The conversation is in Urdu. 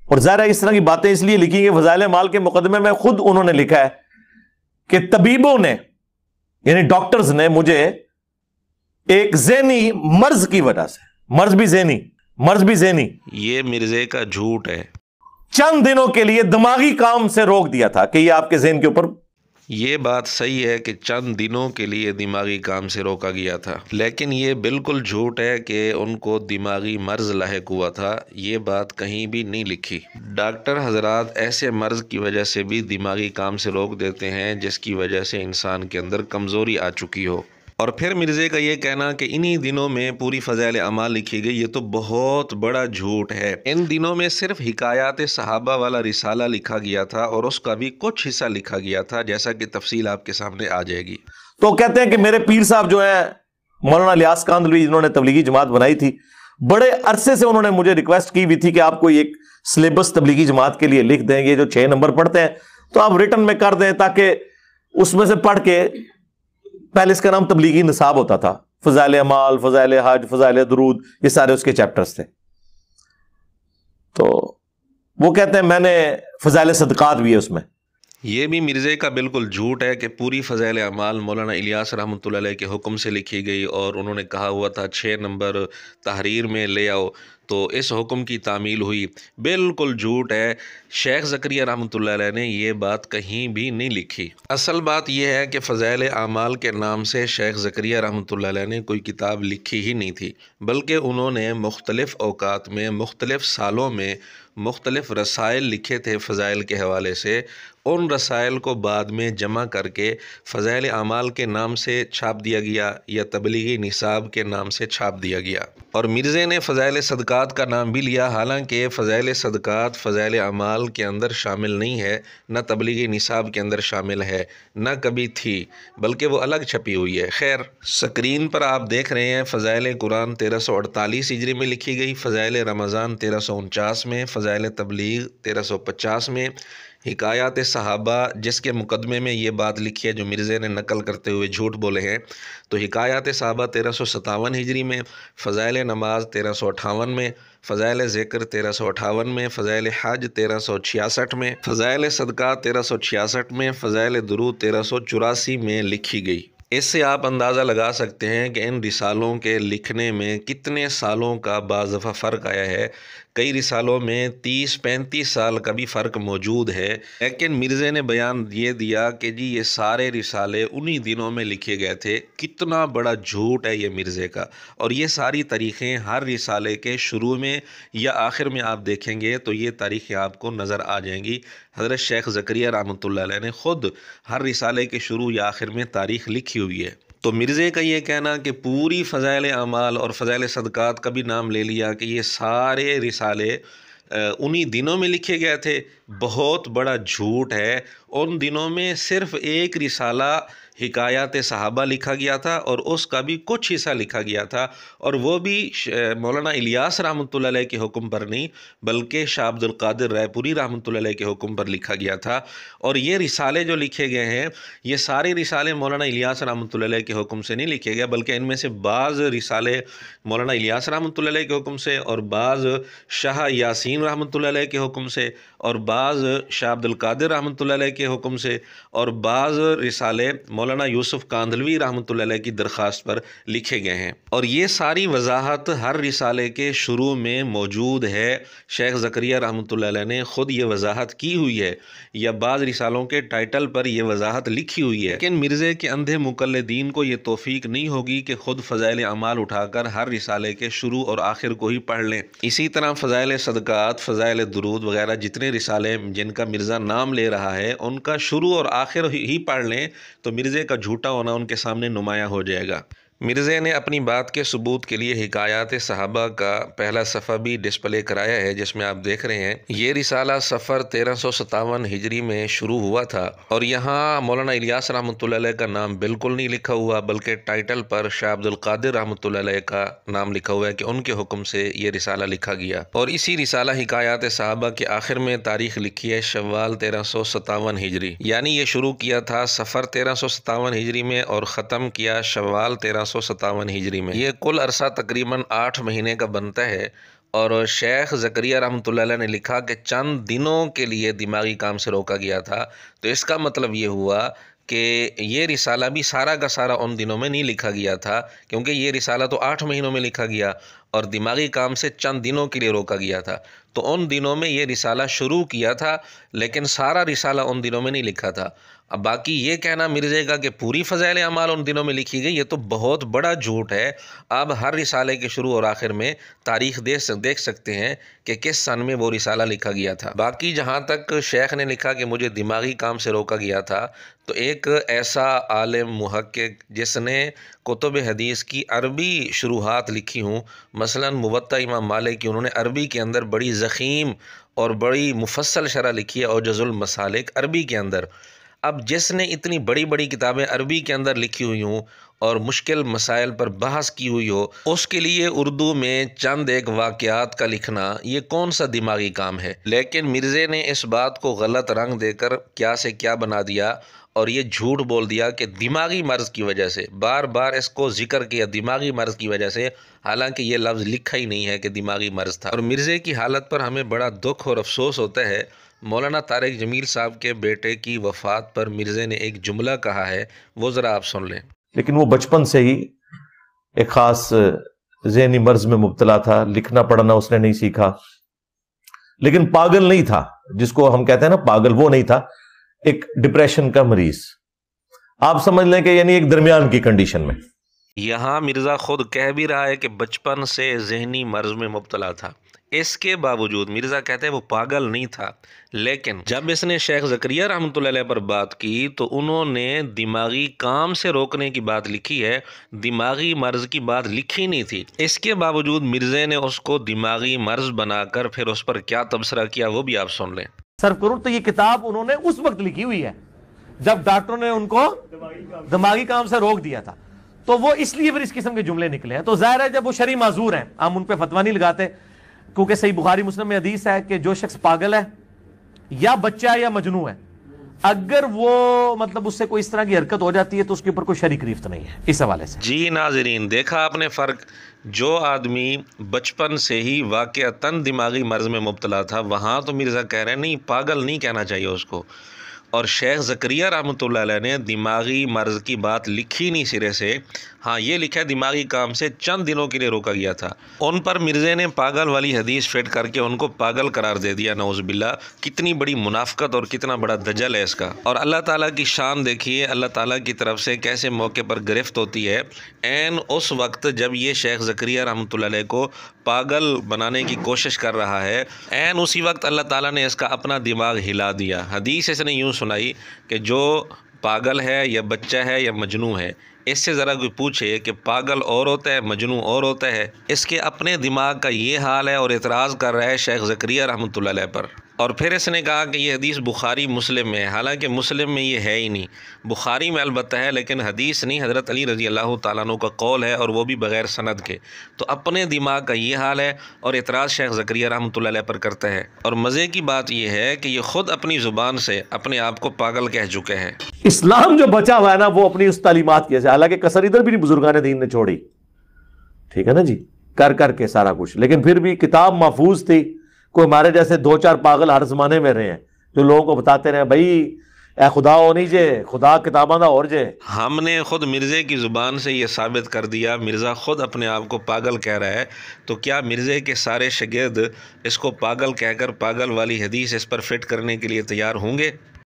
اور ظاہر ہے اس طرح کی باتیں اس لیے لکھی کہ فضائل اعمال کے مقدمے میں خود انہوں نے لکھا ہے کہ طبیبوں نے یعنی ڈاکٹرز نے مجھے ایک ذہنی مرض کی وجہ سے، مرض بھی ذہنی، یہ مرزے کا جھوٹ ہے، چند دنوں کے لیے دماغی کام سے روک دیا تھا کہ یہ آپ کے ذہن کے اوپر. یہ بات صحیح ہے کہ چند دنوں کے لیے دماغی کام سے روکا گیا تھا، لیکن یہ بالکل جھوٹ ہے کہ ان کو دماغی مرض لاحق ہوا تھا، یہ بات کہیں بھی نہیں لکھی. ڈاکٹر حضرات ایسے مرض کی وجہ سے بھی دماغی کام سے روک دیتے ہیں جس کی وجہ سے انسان کے اندر کمزوری آ چکی ہو. اور پھر مرزے کا یہ کہنا کہ انہی دنوں میں پوری فضائل اعمال لکھی گئی، یہ تو بہت بڑا جھوٹ ہے. ان دنوں میں صرف حکایات صحابہ والا رسالہ لکھا گیا تھا اور اس کا بھی کچھ حصہ لکھا گیا تھا، جیسا کہ تفصیل آپ کے سامنے آ جائے گی. تو کہتے ہیں کہ میرے پیر صاحب جو ہیں مولانا الیاس کاندھلوی، جنہوں نے تبلیغی جماعت بنائی تھی، بڑے عرصے سے انہوں نے مجھے ریکویسٹ کی ہوئی تھی کہ آپ کوئی ایک سلیبس تبلیغی جماعت کے لیے لکھ دیں، یہ جو 6 نمبر پڑھتے ہیں تو آپ ریٹن میں کر دیں، تاکہ اس میں سے پڑھ کے، پہلے اس کا نام تبلیغی نصاب ہوتا تھا، فضائل اعمال، فضائل حج، فضائل درود، یہ سارے اس کے چیپٹرز تھے. تو وہ کہتے ہیں میں نے فضائل صدقات بھی ہے اس میں. یہ بھی مرزے کا بالکل جھوٹ ہے کہ پوری فضائل اعمال مولانا الیاس رحمۃ اللہ علیہ کے حکم سے لکھی گئی اور انہوں نے کہا ہوا تھا 6 نمبر تحریر میں لے آؤ تو اس حکم کی تعمیل ہوئی. بالکل جھوٹ ہے. شیخ زکریا رحمۃ اللہ علیہ نے یہ بات کہیں بھی نہیں لکھی. اصل بات یہ ہے کہ فضائل اعمال کے نام سے شیخ زکریا رحمۃ اللہ علیہ نے کوئی کتاب لکھی ہی نہیں تھی، بلکہ انہوں نے مختلف اوقات میں، مختلف سالوں میں مختلف رسائل لکھے تھے فضائل کے حوالے سے. ان رسائل کو بعد میں جمع کر کے فضائل اعمال کے نام سے چھاپ دیا گیا یا تبلیغی نصاب کے نام سے چھاپ دیا گیا. اور مرزے نے فضائل صدقات کا نام بھی لیا، حالانکہ فضائل صدقات فضائل اعمال کے اندر شامل نہیں ہے، نہ تبلیغی نصاب کے اندر شامل ہے، نہ کبھی تھی، بلکہ وہ الگ چھپی ہوئی ہے. خیر، سکرین پر آپ دیکھ رہے ہیں فضائل قرآن 1348 ہجری میں لکھی گئی، فضائل رمضان 1349 میں، فضائل تبلیغ 1350 میں، حکایات صحابہ جس کے مقدمے میں یہ بات لکھی ہے جو مرزے نے نقل کرتے ہوئے جھوٹ بولے ہیں، تو حکایات صحابہ 1357 ہجری میں، فضائل نماز 1358 میں، فضائل ذکر 1358 میں، فضائل حج 1366 میں، فضائل صدقات 1366 میں، فضائل درود 1384 میں لکھی گئی. اس سے آپ اندازہ لگا سکتے ہیں کہ ان رسالوں کے لکھنے میں کتنے سالوں کا بعض دفعہ فرق آیا ہے. کئی رسالوں میں 30-35 سال کا بھی فرق موجود ہے، لیکن مرزے نے بیان یہ دیا کہ جی یہ سارے رسالے انہی دنوں میں لکھے گئے تھے. کتنا بڑا جھوٹ ہے یہ مرزے کا. اور یہ ساری تاریخیں ہر رسالے کے شروع میں یا آخر میں آپ دیکھیں گے تو یہ تاریخیں آپ کو نظر آ جائیں گی. حضرت شیخ زکریا رحمۃ اللہ علیہ نے خود ہر رسالے کے شروع یا آخر میں تاریخ لکھی ہوئی ہے. تو مرزے کا یہ کہنا کہ پوری فضائل اعمال اور فضائل صدقات کا بھی نام لے لیا کہ یہ سارے رسالے انہی دنوں میں لکھے گئے تھے، بہت بڑا جھوٹ ہے. ان دنوں میں صرف ایک رسالہ حکایات صحابہ لکھا گیا تھا اور اس کا بھی کچھ حصہ لکھا گیا تھا، اور وہ بھی مولانا الیاس رحمۃ اللہ علیہ کے حکم پر نہیں بلکہ شاہ عبد القادر رائے پوری رحمۃ اللہ علیہ کے حکم پر لکھا گیا تھا. اور یہ رسالے جو لکھے گئے ہیں یہ سارے رسالے مولانا الیاس رحمۃ اللہ علیہ کے حکم سے نہیں لکھے گئے، بلکہ ان میں سے بعض رسالے مولانا الیاس رحمۃ اللہ علیہ کے حکم سے، اور بعض شاہ یاسین رحمۃ اللہ علیہ کے حکم سے، اور بعض شاہ عبد القادر رحمۃ اللہ علیہ کے حکم سے، اور بعض رسالے مولانا یوسف کاندھلوی رحمۃ اللہ علیہ کی درخواست پر لکھے گئے ہیں. اور یہ ساری وضاحت ہر رسالے کے شروع میں موجود ہے. شیخ زکریا رحمۃ اللہ علیہ نے خود یہ وضاحت کی ہوئی ہے، یا بعض رسالوں کے ٹائٹل پر یہ وضاحت لکھی ہوئی ہے. لیکن مرزے کے اندھے مقلدین کو یہ توفیق نہیں ہوگی کہ خود فضائل اعمال اٹھا کر ہر رسالے کے شروع اور آخر کو ہی پڑھ لیں. اسی طرح فضائل صدقات، فضائل درود وغیرہ جتنے رسالے جن کا مرزا نام لے رہا ہے ان کا شروع اور آخر ہی پڑھ لیں تو مرزے کا جھوٹا ہونا ان کے سامنے نمایاں ہو جائے گا. مرزے نے اپنی بات کے ثبوت کے لیے حکایات صحابہ کا پہلا صفحہ بھی ڈسپلے کرایا ہے، جس میں آپ دیکھ رہے ہیں یہ رسالہ صفر 1357 ہجری میں شروع ہوا تھا، اور یہاں مولانا الیاس رحمۃ اللہ علیہ کا نام بالکل نہیں لکھا ہوا، بلکہ ٹائٹل پر شاہ عبد القادر رحمۃ اللہ علیہ کا نام لکھا ہوا ہے کہ ان کے حکم سے یہ رسالہ لکھا گیا. اور اسی رسالہ حکایات صحابہ کے آخر میں تاریخ لکھی ہے شوال 1357 ہجری، یعنی یہ شروع کیا تھا صفر 1357 ہجری میں اور ختم کیا شوال 1357 ہجری میں. یہ کل عرصہ تقریباً 8 مہینے کا بنتا ہے. اور شیخ زکریا رحمۃ اللہ علیہ نے لکھا کہ چند دنوں کے لیے دماغی کام سے روکا گیا تھا، تو اس کا مطلب یہ ہوا کہ یہ رسالہ بھی سارا کا سارا ان دنوں میں نہیں لکھا گیا تھا، کیونکہ یہ رسالہ تو 8 مہینوں میں لکھا گیا اور دماغی کام سے چند دنوں کے لیے روکا گیا تھا، تو ان دنوں میں یہ رسالہ شروع کیا تھا، لیکن سارا رسالہ ان دنوں میں نہیں لکھا تھا۔ اب باقی یہ کہنا مرزے کا کہ پوری فضائل اعمال ان دنوں میں لکھی گئی، یہ تو بہت بڑا جھوٹ ہے۔ اب ہر رسالے کے شروع اور آخر میں تاریخ دیکھ سکتے ہیں کہ کس سن میں وہ رسالہ لکھا گیا تھا۔ باقی جہاں تک شیخ نے لکھا کہ مجھے دماغی کام سے روکا گیا تھا، تو ایک ایسا عالم محقق جس نے کتب حدیث کی عربی شروحات لکھی ہوں، مثلا موطا امام مالک کی، انہوں نے عربی کے اندر بڑی ضخیم اور بڑی مفصل شرح لکھی ہے، اوجز المسالک عربی کے اندر۔ اب جس نے اتنی بڑی بڑی کتابیں عربی کے اندر لکھی ہوئی ہوں اور مشکل مسائل پر بحث کی ہوئی ہو، اس کے لیے اردو میں چند ایک واقعات کا لکھنا یہ کون سا دماغی کام ہے؟ لیکن مرزے نے اس بات کو غلط رنگ دے کر کیا سے کیا بنا دیا اور یہ جھوٹ بول دیا کہ دماغی مرض کی وجہ سے، بار بار اس کو ذکر کیا دماغی مرض کی وجہ سے، حالانکہ یہ لفظ لکھا ہی نہیں ہے کہ دماغی مرض تھا۔ اور مرزے کی حالت پر ہمیں بڑا دکھ اور افسوس ہوتا ہے۔ مولانا طارق جمیل صاحب کے بیٹے کی وفات پر مرزے نے ایک جملہ کہا ہے، وہ ذرا آپ سن لیں۔ لیکن وہ بچپن سے ہی ایک خاص ذہنی مرض میں مبتلا تھا، لکھنا پڑھنا اس نے نہیں سیکھا، لیکن پاگل نہیں تھا، جس کو ہم کہتے ہیں نا پاگل، وہ نہیں تھا، ایک ڈپریشن کا مریض، آپ سمجھ لیں کہ یعنی ایک درمیان کی کنڈیشن میں۔ یہاں مرزا خود کہہ بھی رہا ہے کہ بچپن سے ذہنی مرض میں مبتلا تھا، اس کے باوجود مرزا کہتے ہیں وہ پاگل نہیں تھا، لیکن جب اس نے شیخ زکریا رحمۃ اللہ علیہ پر بات کی تو انہوں نے دماغی کام سے روکنے کی بات لکھی ہے، دماغی مرض کی بات لکھی نہیں تھی۔ اس کے باوجود مرزے نے اس کو دماغی مرض بنا کر پھر اس پر کیا تبصرہ کیا وہ بھی آپ سن لیں۔ سر کروں تو یہ کتاب انہوں نے اس وقت لکھی ہوئی ہے جب ڈاکٹروں نے ان کو دماغی کام سے روک دیا تھا، تو وہ اس لیے پھر اس قسم کے جملے نکلے ہیں۔ تو ظاہر ہے جب وہ شرعی معذور ہیں، ہم ان پہ فتویٰ نہیں لگاتے، کیونکہ صحیح بخاری مسلم میں حدیث ہے کہ جو شخص پاگل ہے یا بچہ ہے یا مجنون ہے، اگر وہ مطلب اس سے کوئی اس طرح کی حرکت ہو جاتی ہے تو اس کے اوپر کوئی شرعی گرفت نہیں ہے اس حوالے سے۔ جی ناظرین، دیکھا آپ نے فرق، جو آدمی بچپن سے ہی واقعتاً دماغی مرض میں مبتلا تھا، وہاں تو مرزا کہہ رہے ہیں نہیں پاگل نہیں کہنا چاہیے اس کو، اور شیخ زکریا رحمۃ اللہ علیہ نے دماغی مرض کی بات لکھی نہیں سرے سے، ہاں یہ لکھا ہے دماغی کام سے چند دنوں کے لیے روکا گیا تھا۔ ان پر مرزے نے پاگل والی حدیث فٹ کر کے ان کو پاگل قرار دے دیا، نعوذ باللہ۔ کتنی بڑی منافقت اور کتنا بڑا دجل ہے اس کا۔ اور اللہ تعالیٰ کی شان دیکھیے، اللہ تعالیٰ کی طرف سے کیسے موقع پر گرفت ہوتی ہے، عین اس وقت جب یہ شیخ زکریا رحمۃ اللہ علیہ کو پاگل بنانے کی کوشش کر رہا ہے، عین اسی وقت اللہ تعالیٰ نے اس کا اپنا دماغ ہلا دیا۔ حدیث اس نے یوں سنائی کہ جو پاگل ہے یا بچہ ہے یا مجنون ہے، اس سے ذرا کوئی پوچھے کہ پاگل اور ہوتا ہے مجنون اور ہوتا ہے، اس کے اپنے دماغ کا یہ حال ہے اور اعتراض کر رہا ہے شیخ زکریا رحمۃ اللہ علیہ پر۔ اور پھر اس نے کہا کہ یہ حدیث بخاری مسلم میں ہے، حالانکہ مسلم میں یہ ہے ہی نہیں، بخاری میں البتہ ہے لیکن حدیث نہیں، حضرت علی رضی اللہ تعالیٰ عنہ کا قول ہے اور وہ بھی بغیر سند کے۔ تو اپنے دماغ کا یہ حال ہے اور اعتراض شیخ زکریا رحمۃ اللہ علیہ پر کرتا ہے۔ اور مزے کی بات یہ ہے کہ یہ خود اپنی زبان سے اپنے آپ کو پاگل کہہ چکے ہیں۔ اسلام جو بچا ہوا ہے نا وہ اپنی اس تعلیمات کی وجہ سے، حالانکہ کسر ادھر بھی نہیں بزرگان دین نے چھوڑی، ٹھیک ہے نا جی، کر کے سارا کچھ، لیکن پھر بھی کتاب محفوظ تھی۔ کوئی ہمارے جیسے 2-4 پاگل ہر زمانے میں رہے ہیں جو لوگوں کو بتاتے رہے بھائی اے خدا ہو نہیں جے، خدا کتاباں دا اور جے۔ ہم نے خود مرزے کی زبان سے یہ ثابت کر دیا، مرزا خود اپنے آپ کو پاگل کہہ رہا ہے، تو کیا مرزے کے سارے شاگرد اس کو پاگل کہہ کر پاگل والی حدیث اس پر فٹ کرنے کے لیے تیار ہوں گے؟